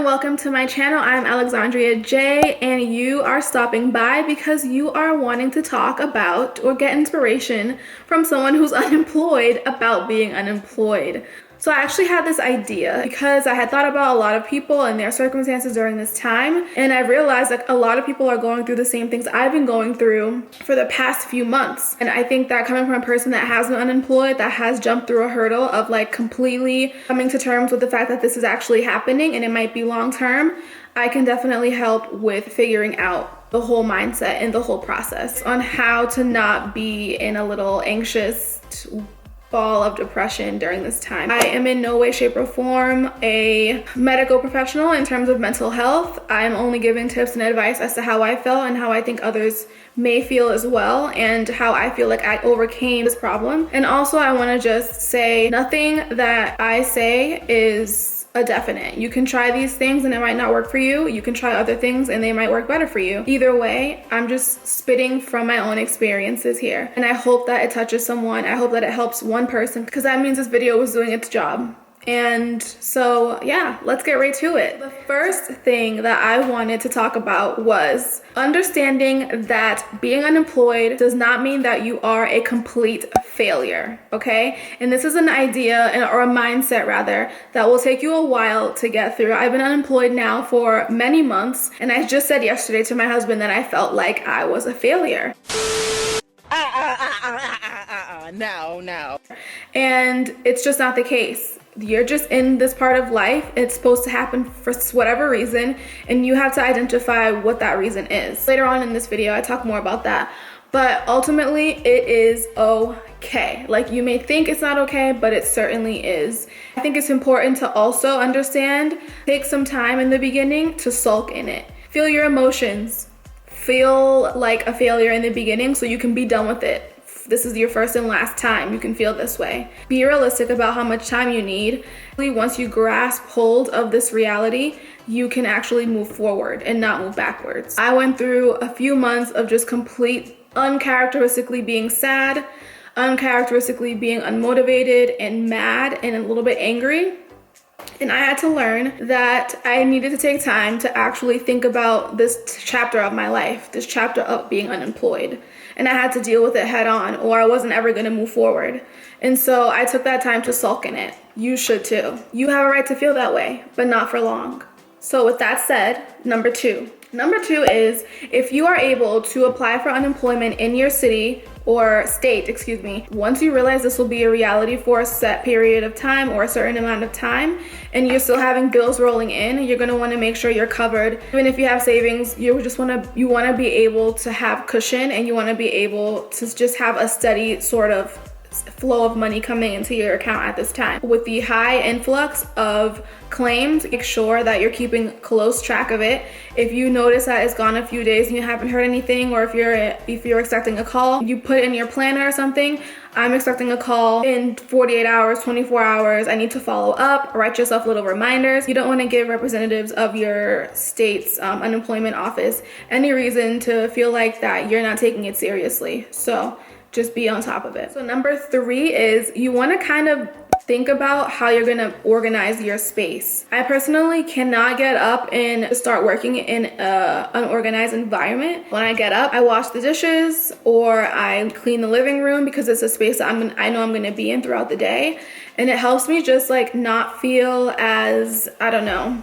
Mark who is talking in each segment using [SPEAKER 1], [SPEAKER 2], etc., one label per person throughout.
[SPEAKER 1] and welcome to my channel. I'm Alexandria J, and you are stopping by because you are wanting to talk about or get inspiration from someone who's unemployed about being unemployed. So I actually had this idea because I had thought about a lot of people and their circumstances during this time, and I realized that a lot of people are going through the same things I've been going through for the past few months. And I think that coming from a person that has been unemployed, that has jumped through a hurdle of like completely coming to terms with the fact that this is actually happening and it might be long term, I can definitely help with figuring out the whole mindset and the whole process on how to not be in a little anxious ball of depression during this time. I am in no way, shape, or form a medical professional in terms of mental health. I'm only giving tips and advice as to how I felt and how I think others may feel as well, and how I feel like I overcame this problem. And also I want to just say nothing that I say is a definite. You can try these things and it might not work for you. You can try other things and they might work better for you. Either way, I'm just spitting from my own experiences here. And I hope that it touches someone. I hope that it helps one person, because that means this video was doing its job. And so yeah, let's get right to it. The first thing that I wanted to talk about was understanding that being unemployed does not mean that you are a complete failure, okay? And this is an idea or a mindset rather that will take you a while to get through. I've been unemployed now for many months, and I just said yesterday to my husband that I felt like I was a failure.
[SPEAKER 2] No.
[SPEAKER 1] And it's just not the case. You're just in this part of life. It's supposed to happen for whatever reason, and you have to identify what that reason is. Later on in this video, I talk more about that. But ultimately, it is okay. Like, you may think it's not okay, but it certainly is. I think it's important to also understand, take some time in the beginning to sulk in it. Feel your emotions. Feel like a failure in the beginning so you can be done with it. This is your first and last time you can feel this way. Be realistic about how much time you need. Once you grasp hold of this reality, you can actually move forward and not move backwards. I went through a few months of just complete uncharacteristically being sad, uncharacteristically being unmotivated and mad and a little bit angry. And I had to learn that I needed to take time to actually think about this chapter of my life, this chapter of being unemployed. And I had to deal with it head on, or I wasn't ever gonna move forward. And so I took that time to sulk in it. You should too. You have a right to feel that way, but not for long. So with that said, number two is, if you are able to apply for unemployment in your city or state, once you realize this will be a reality for a set period of time or a certain amount of time, and you're still having bills rolling in, you're gonna wanna make sure you're covered. Even if you have savings, you wanna be able to have cushion, and you wanna be able to just have a steady sort of flow of money coming into your account at this time. With the high influx of claims, make sure that you're keeping close track of it. If you notice that it's gone a few days and you haven't heard anything, or if you're expecting a call, you put in your planner or something, I'm expecting a call in 48 hours, 24 hours, I need to follow up. Write yourself little reminders. You don't want to give representatives of your state's unemployment office any reason to feel like that you're not taking it seriously. So just be on top of it. So number 3 is, you want to kind of think about how you're gonna organize your space. I personally cannot get up and start working in an unorganized environment. When I get up, I wash the dishes or I clean the living room, because it's a space that I know I'm gonna be in throughout the day. And it helps me just like not feel as, I don't know,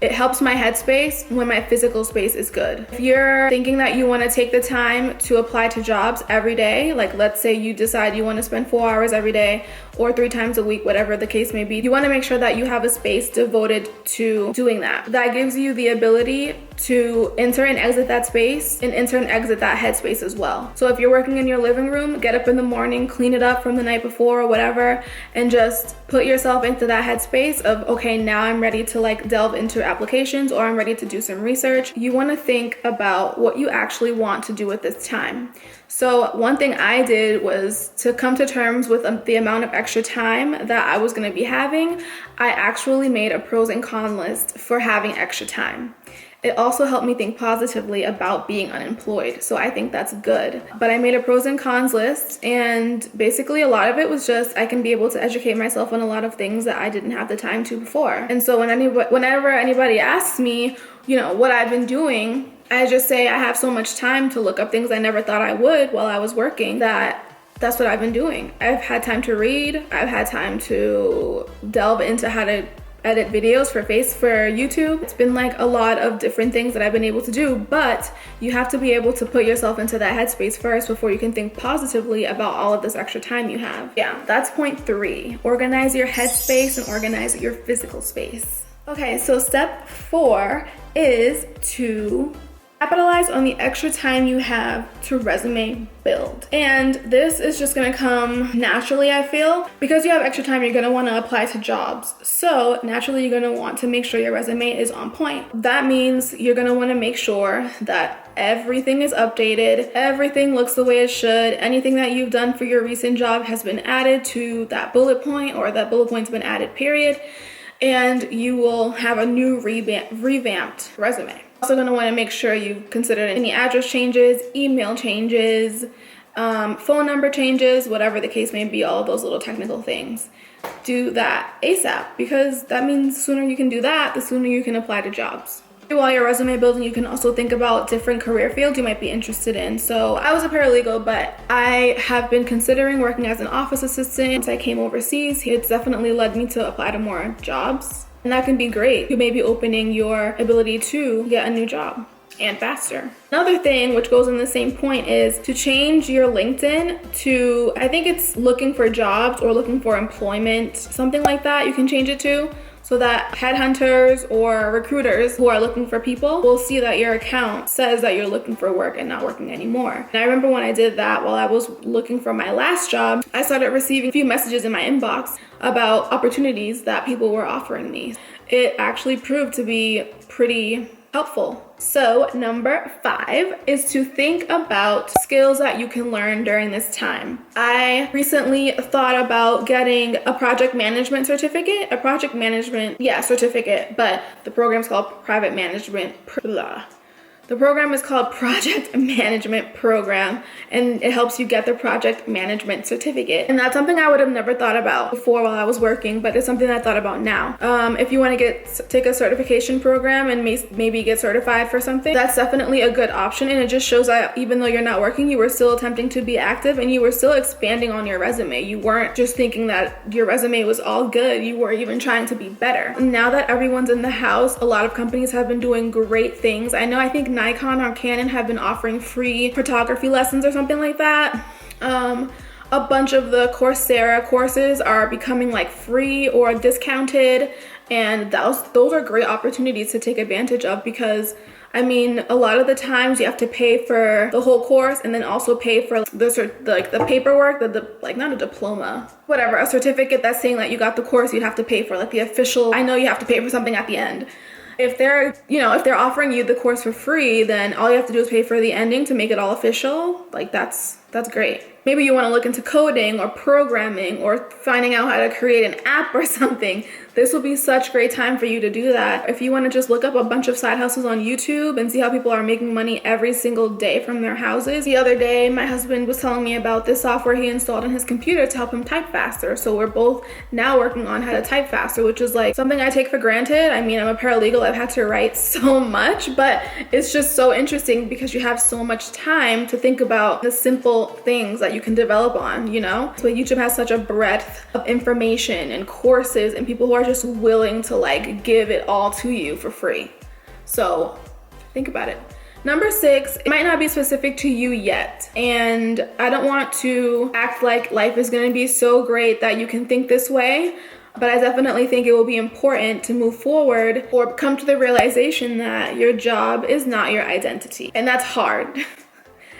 [SPEAKER 1] it helps my headspace when my physical space is good. If you're thinking that you want to take the time to apply to jobs every day, like let's say you decide you want to spend 4 hours every day or 3 times a week, whatever the case may be, you want to make sure that you have a space devoted to doing that. That gives you the ability to enter and exit that space and enter and exit that headspace as well. So if you're working in your living room, get up in the morning, clean it up from the night before or whatever, and just put yourself into that headspace of, okay, now I'm ready to like delve into applications, or I'm ready to do some research. You want to think about what you actually want to do with this time. So one thing I did was to come to terms with the amount of extra time that I was going to be having. I actually made a pros and cons list for having extra time. It also helped me think positively about being unemployed. So I think that's good. But I made a pros and cons list, and basically a lot of it was just I can be able to educate myself on a lot of things that I didn't have the time to before. And so whenever anybody asks me, what I've been doing, I just say I have so much time to look up things I never thought I would while I was working that's what I've been doing. I've had time to read. I've had time to delve into how to edit videos for YouTube. It's been like a lot of different things that I've been able to do, but you have to be able to put yourself into that headspace first before you can think positively about all of this extra time you have. Yeah, that's point 3. Organize your headspace and organize your physical space. Okay, so step 4 is to capitalize on the extra time you have to resume build. And this is just gonna come naturally, I feel. Because you have extra time, you're gonna wanna apply to jobs. So naturally, you're gonna want to make sure your resume is on point. That means you're gonna wanna make sure that everything is updated, everything looks the way it should, anything that you've done for your recent job has been added to that bullet point, or that bullet point's been added, period. And you will have a new revamped resume. Also going to want to make sure you consider any address changes, email changes, phone number changes, whatever the case may be, all of those little technical things. Do that ASAP, because that means the sooner you can do that, the sooner you can apply to jobs. While you're resume building, you can also think about different career fields you might be interested in. So I was a paralegal, but I have been considering working as an office assistant since I came overseas. It's definitely led me to apply to more jobs. And that can be great. You may be opening your ability to get a new job and faster. Another thing which goes in the same point is to change your LinkedIn to, I think it's looking for jobs or looking for employment, something like that you can change it to, so that headhunters or recruiters who are looking for people will see that your account says that you're looking for work and not working anymore. And I remember when I did that while I was looking for my last job, I started receiving a few messages in my inbox about opportunities that people were offering me. It actually proved to be pretty helpful. So number 5 is to think about skills that you can learn during this time. I recently thought about getting a project management certificate, certificate, but the program's called Project Management Program, and it helps you get the project management certificate. And that's something I would have never thought about before while I was working, but it's something I thought about now. If you want to take a certification program and maybe get certified for something, that's definitely a good option. And it just shows that even though you're not working, you were still attempting to be active and you were still expanding on your resume. You weren't just thinking that your resume was all good. You were even trying to be better. Now that everyone's in the house, a lot of companies have been doing great things. I think Nikon or Canon have been offering free photography lessons or something like that. A bunch of the Coursera courses are becoming like free or discounted, and those are great opportunities to take advantage of, because a lot of the times you have to pay for the whole course and then also pay for the paperwork, not a diploma, whatever, a certificate that's saying that you got the course. You'd have to pay for the official. I know you have to pay for something at the end. If they're offering you the course for free, then all you have to do is pay for the ending to make it all official. That's great. Maybe you want to look into coding or programming or finding out how to create an app or something. This will be such great time for you to do that. If you want to just look up a bunch of side hustles on YouTube and see how people are making money every single day from their houses. The other day, my husband was telling me about this software he installed on his computer to help him type faster. So we're both now working on how to type faster, which is something I take for granted. I'm a paralegal. I've had to write so much, but it's just so interesting because you have so much time to think about the simple things that you can develop on, So YouTube has such a breadth of information and courses and people who are just willing to give it all to you for free. So think about it. Number 6, it might not be specific to you yet, and I don't want to act like life is going to be so great that you can think this way, but I definitely think it will be important to move forward or come to the realization that your job is not your identity, and that's hard.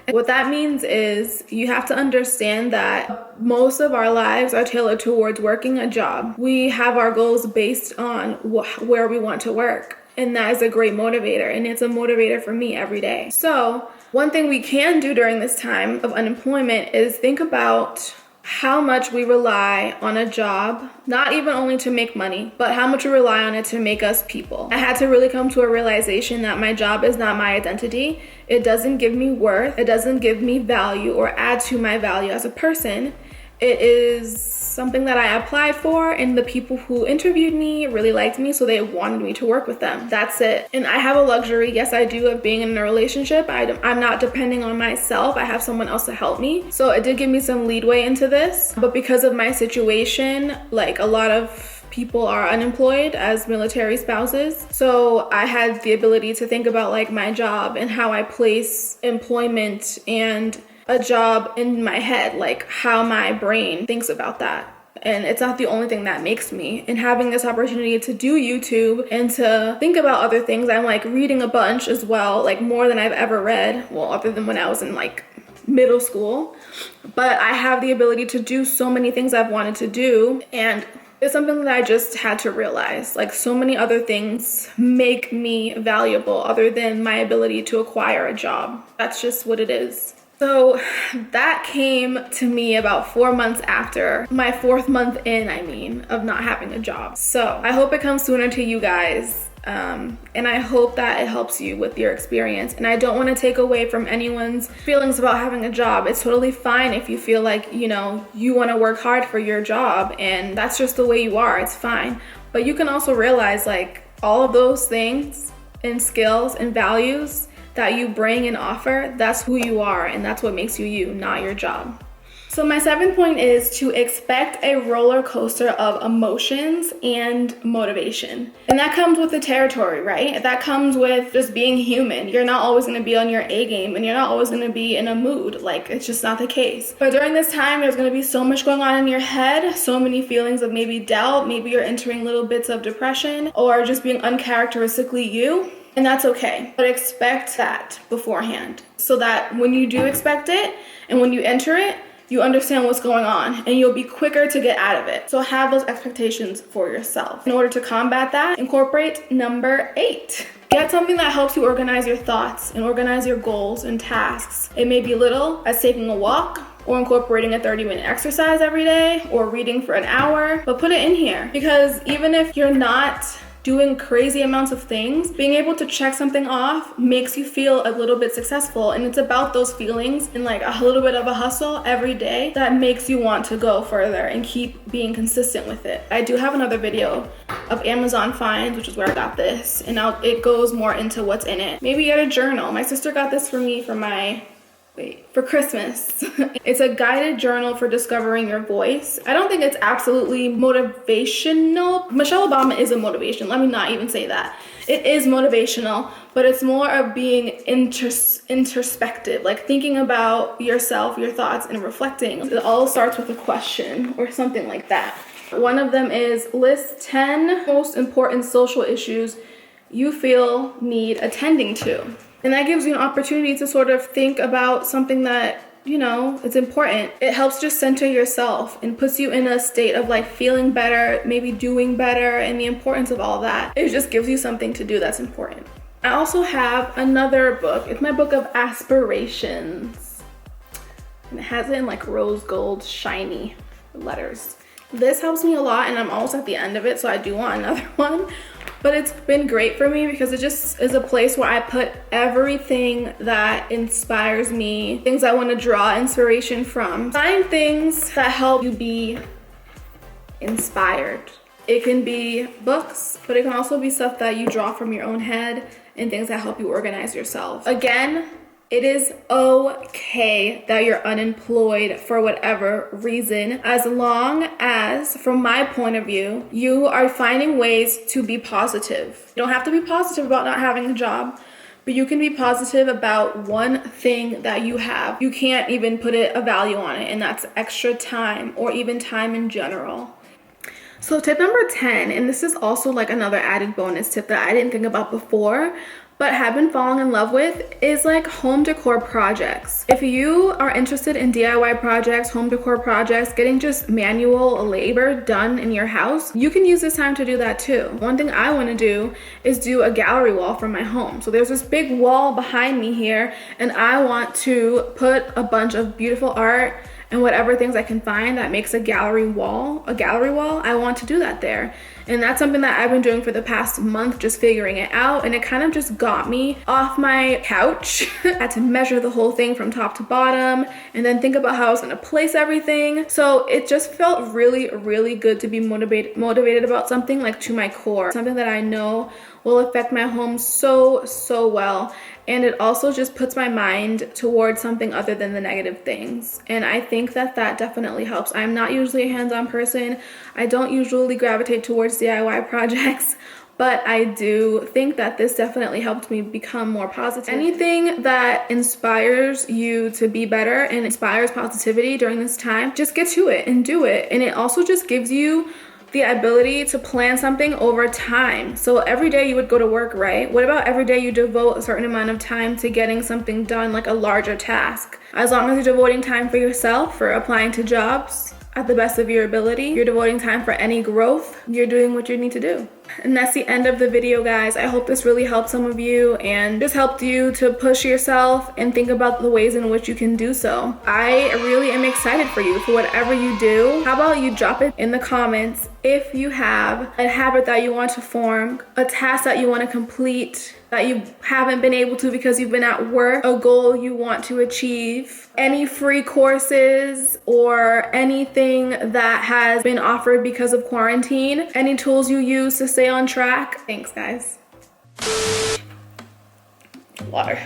[SPEAKER 1] What that means is you have to understand that most of our lives are tailored towards working a job. We have our goals based on where we want to work. And that is a great motivator. And it's a motivator for me every day. So one thing we can do during this time of unemployment is think about how much we rely on a job, not even only to make money, but how much we rely on it to make us people. I had to really come to a realization that my job is not my identity. It doesn't give me worth. It doesn't give me value or add to my value as a person. It is something that I applied for, and the people who interviewed me really liked me, so they wanted me to work with them. That's it. And I have a luxury, yes I do, of being in a relationship. I'm not depending on myself. I have someone else to help me. So it did give me some leadway into this. But because of my situation, like a lot of people are unemployed as military spouses. So I had the ability to think about like my job and how I place employment and a job in my head, like how my brain thinks about that. And it's not the only thing that makes me. And having this opportunity to do YouTube and to think about other things, I'm like reading a bunch as well, like more than I've ever read. Well, other than when I was in like middle school. But I have the ability to do so many things I've wanted to do. And it's something that I just had to realize. Like so many other things make me valuable other than my ability to acquire a job. That's just what it is. So that came to me about 4 months after, my 4th month in, of not having a job. So I hope it comes sooner to you guys. And I hope that it helps you with your experience. And I don't want to take away from anyone's feelings about having a job. It's totally fine if you feel like, you know, you want to work hard for your job and that's just the way you are. It's fine. But you can also realize like all of those things and skills and values that you bring and offer, that's who you are, and that's what makes you you, not your job. So my 7th point is to expect a roller coaster of emotions and motivation. And that comes with the territory, right? That comes with just being human. You're not always gonna be on your A game and you're not always gonna be in a mood. Like, it's just not the case. But during this time, there's gonna be so much going on in your head, so many feelings of maybe doubt, maybe you're entering little bits of depression or just being uncharacteristically you. And that's okay, but expect that beforehand so that when you do expect it and when you enter it, you understand what's going on and you'll be quicker to get out of it. So have those expectations for yourself. In order to combat that, incorporate number 8. Get something that helps you organize your thoughts and organize your goals and tasks. It may be little as taking a walk or incorporating a 30-minute exercise every day or reading for an hour, but put it in here because even if you're not doing crazy amounts of things, being able to check something off makes you feel a little bit successful. And it's about those feelings and like a little bit of a hustle every day that makes you want to go further and keep being consistent with it. I do have another video of Amazon finds, which is where I got this, and now it goes more into what's in it. Maybe get a journal. My sister got this for me for Christmas. It's a guided journal for discovering your voice. I don't think it's absolutely motivational. Michelle Obama is a motivation. Let me not even say that. It is motivational, but it's more of being introspective, like thinking about yourself, your thoughts, and reflecting. It all starts with a question or something like that. One of them is list 10 most important social issues you feel need attending to. And that gives you an opportunity to sort of think about something that, you know, it's important. It helps just center yourself and puts you in a state of like feeling better, maybe doing better, and the importance of all that. It just gives you something to do that's important. I also have another book. It's my book of aspirations. And it has it in like rose gold, shiny letters. This helps me a lot and I'm almost at the end of it, so I do want another one. But it's been great for me because it just is a place where I put everything that inspires me, things I want to draw inspiration from. Find things that help you be inspired. It can be books, but it can also be stuff that you draw from your own head and things that help you organize yourself. Again, it is okay that you're unemployed for whatever reason, as long as, from my point of view, you are finding ways to be positive. You don't have to be positive about not having a job, but you can be positive about one thing that you have. You can't even put a value on it, and that's extra time or even time in general. So tip number 10, and this is also like another added bonus tip that I didn't think about before, but have been falling in love with, is like home decor projects. If you are interested in DIY projects, home decor projects, getting just manual labor done in your house, you can use this time to do that too. One thing I want to do is do a gallery wall for my home. So there's this big wall behind me here, and I want to put a bunch of beautiful art and whatever things I can find that makes a gallery wall, I want to do that there. And that's something that I've been doing for the past month, just figuring it out. And it kind of just got me off my couch. I had to measure the whole thing from top to bottom and then think about how I was gonna place everything. So it just felt really, really good to be motivated about something, like to my core, something that I know will affect my home so well. And it also just puts my mind towards something other than the negative things. And I think that that definitely helps. I'm not usually a hands-on person. I don't usually gravitate towards DIY projects, but I do think that this definitely helped me become more positive. Anything that inspires you to be better and inspires positivity during this time, just get to it and do it. And it also just gives you the ability to plan something over time. So every day you would go to work, right? What about every day you devote a certain amount of time to getting something done, like a larger task? As long as you're devoting time for yourself, for applying to jobs at the best of your ability, you're devoting time for any growth, you're doing what you need to do. And that's the end of the video, guys. I hope this really helped some of you and just helped you to push yourself and think about the ways in which you can do so. I really am excited for you for whatever you do. How about you drop it in the comments if you have a habit that you want to form, a task that you want to complete that you haven't been able to because you've been at work, a goal you want to achieve, any free courses or anything that has been offered because of quarantine, any tools you use to stay on track. Thanks, guys. Water.